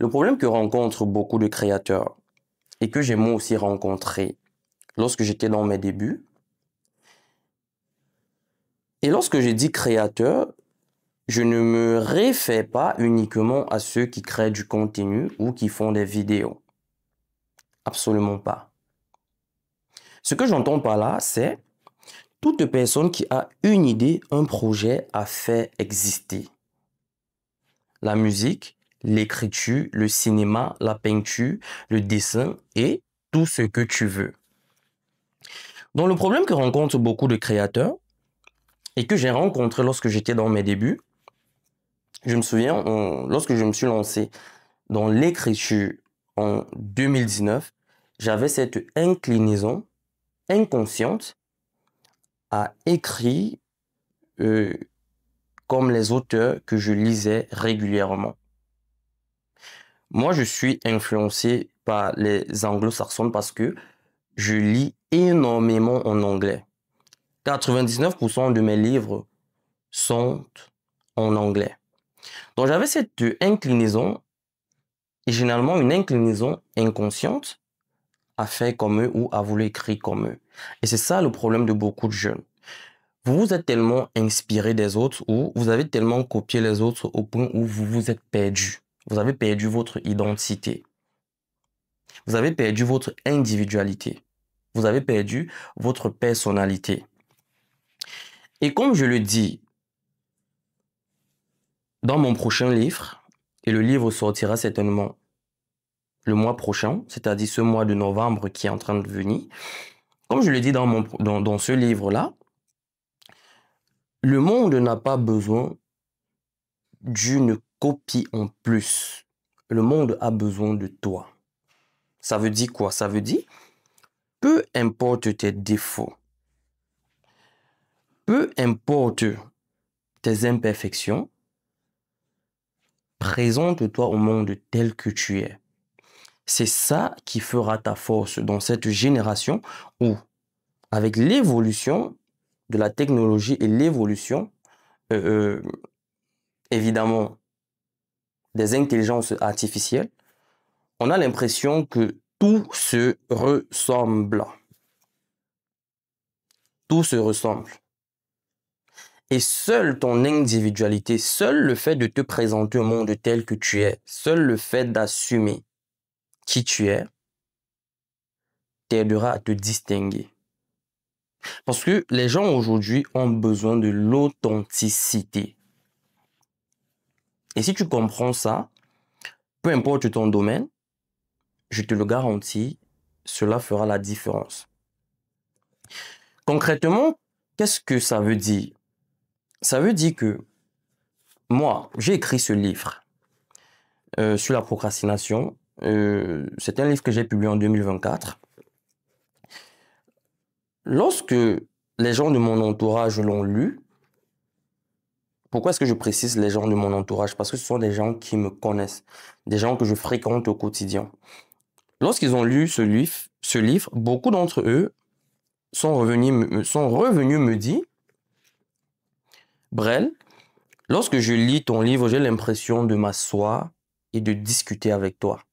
Le problème que rencontrent beaucoup de créateurs et que j'ai moi aussi rencontré lorsque j'étais dans mes débuts, et lorsque je dis créateur, je ne me réfère pas uniquement à ceux qui créent du contenu ou qui font des vidéos. Absolument pas. Ce que j'entends par là, c'est toute personne qui a une idée, un projet à faire exister. La musique, l'écriture, le cinéma, la peinture, le dessin et tout ce que tu veux. Donc le problème que rencontrent beaucoup de créateurs et que j'ai rencontré lorsque j'étais dans mes débuts, je me souviens, lorsque je me suis lancé dans l'écriture en 2019, j'avais cette inclinaison inconsciente à écrire comme les auteurs que je lisais régulièrement. Moi, je suis influencé par les anglo-saxons parce que je lis énormément en anglais. 99% de mes livres sont en anglais. Donc, j'avais cette inclinaison, et généralement une inclinaison inconsciente, à faire comme eux ou à vouloir écrire comme eux. Et c'est ça le problème de beaucoup de jeunes. Vous vous êtes tellement inspiré des autres ou vous avez tellement copié les autres au point où vous vous êtes perdu. Vous avez perdu votre identité. Vous avez perdu votre individualité. Vous avez perdu votre personnalité. Et comme je le dis dans mon prochain livre, et le livre sortira certainement le mois prochain, c'est-à-dire ce mois de novembre qui est en train de venir, comme je le dis dans ce livre-là, le monde n'a pas besoin d'une copie en plus. Le monde a besoin de toi. Ça veut dire quoi? Ça veut dire, peu importe tes défauts, peu importe tes imperfections, présente-toi au monde tel que tu es. C'est ça qui fera ta force dans cette génération où, avec l'évolution de la technologie et l'évolution, évidemment, des intelligences artificielles, on a l'impression que tout se ressemble. Tout se ressemble. Et seule ton individualité, seul le fait de te présenter au monde tel que tu es, seul le fait d'assumer qui tu es, t'aidera à te distinguer. Parce que les gens aujourd'hui ont besoin de l'authenticité. Et si tu comprends ça, peu importe ton domaine, je te le garantis, cela fera la différence. Concrètement, qu'est-ce que ça veut dire? Ça veut dire que moi, j'ai écrit ce livre sur la procrastination. C'est un livre que j'ai publié en 2024. Lorsque les gens de mon entourage l'ont lu, pourquoi est-ce que je précise les gens de mon entourage? Parce que ce sont des gens qui me connaissent, des gens que je fréquente au quotidien. Lorsqu'ils ont lu ce livre, beaucoup d'entre eux sont revenus me dire, Brel, lorsque je lis ton livre, j'ai l'impression de m'asseoir et de discuter avec toi.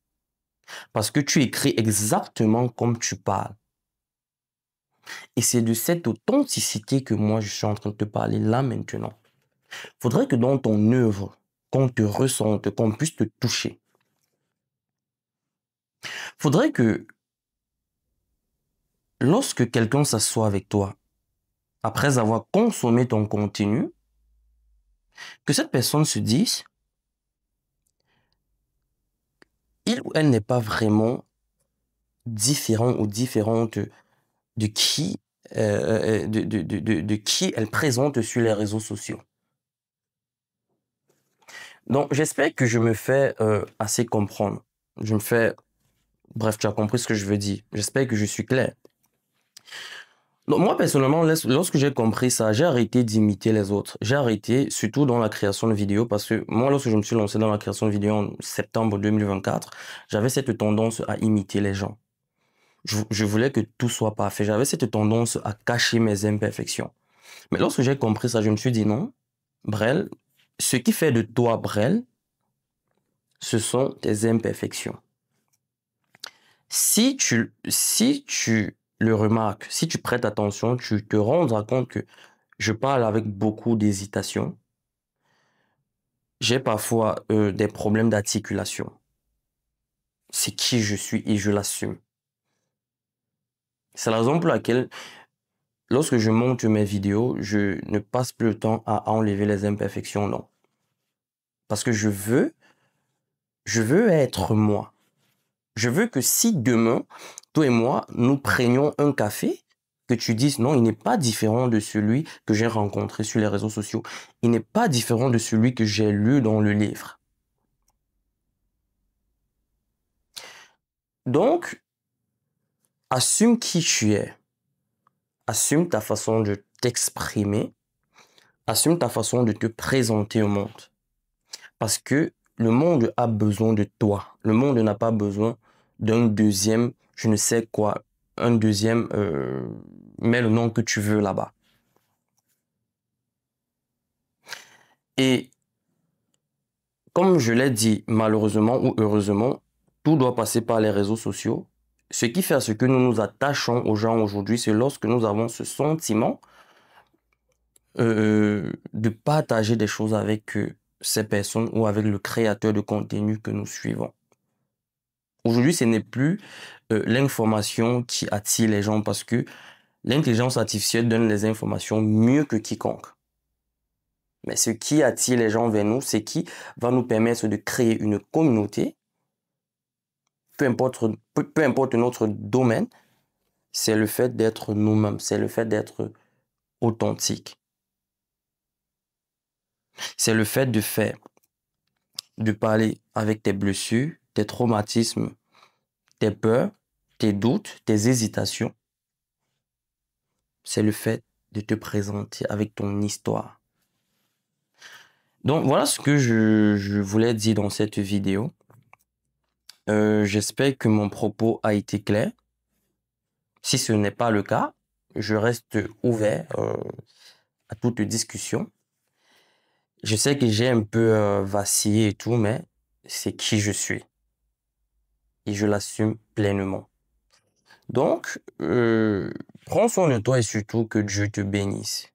Parce que tu écris exactement comme tu parles. Et c'est de cette authenticité que moi, je suis en train de te parler là maintenant. Il faudrait que dans ton œuvre, qu'on te ressente, qu'on puisse te toucher. Il faudrait que lorsque quelqu'un s'assoit avec toi, après avoir consommé ton contenu, que cette personne se dise, il ou elle n'est pas vraiment différent ou différente de qui elle présente sur les réseaux sociaux. Donc, j'espère que je me fais assez comprendre. Bref, tu as compris ce que je veux dire. J'espère que je suis clair. Donc, moi, personnellement, lorsque j'ai compris ça, j'ai arrêté d'imiter les autres. J'ai arrêté, surtout dans la création de vidéos, parce que moi, lorsque je me suis lancé dans la création de vidéos en septembre 2024, j'avais cette tendance à imiter les gens. Je voulais que tout soit parfait. J'avais cette tendance à cacher mes imperfections. Mais lorsque j'ai compris ça, je me suis dit non, Brel, ce qui fait de toi Brel, ce sont tes imperfections. Si tu le remarques, si tu prêtes attention, tu te rendras compte que je parle avec beaucoup d'hésitation. J'ai parfois des problèmes d'articulation. C'est qui je suis et je l'assume. C'est la raison pour laquelle, lorsque je monte mes vidéos, je ne passe plus le temps à enlever les imperfections, non. Parce que je veux être moi. Je veux que si demain, toi et moi, nous prenions un café, que tu dises non, il n'est pas différent de celui que j'ai rencontré sur les réseaux sociaux. Il n'est pas différent de celui que j'ai lu dans le livre. Donc, assume qui tu es. Assume ta façon de t'exprimer. Assume ta façon de te présenter au monde. Parce que le monde a besoin de toi. Le monde n'a pas besoin d'un deuxième, je ne sais quoi, un deuxième, mets le nom que tu veux là-bas. Et comme je l'ai dit, malheureusement ou heureusement, tout doit passer par les réseaux sociaux. Ce qui fait à ce que nous nous attachons aux gens aujourd'hui, c'est lorsque nous avons ce sentiment de partager des choses avec ces personnes ou avec le créateur de contenu que nous suivons. Aujourd'hui, ce n'est plus l'information qui attire les gens parce que l'intelligence artificielle donne les informations mieux que quiconque. Mais ce qui attire les gens vers nous, c'est qui va nous permettre de créer une communauté, peu importe notre domaine, c'est le fait d'être nous-mêmes, c'est le fait d'être authentique. C'est le fait de parler avec tes blessures, tes traumatismes, tes peurs, tes doutes, tes hésitations. C'est le fait de te présenter avec ton histoire. Donc voilà ce que je voulais dire dans cette vidéo. J'espère que mon propos a été clair. Si ce n'est pas le cas, je reste ouvert à toute discussion. Je sais que j'ai un peu vacillé et tout, mais c'est qui je suis. Et je l'assume pleinement. Donc, prends soin de toi et surtout que Dieu te bénisse.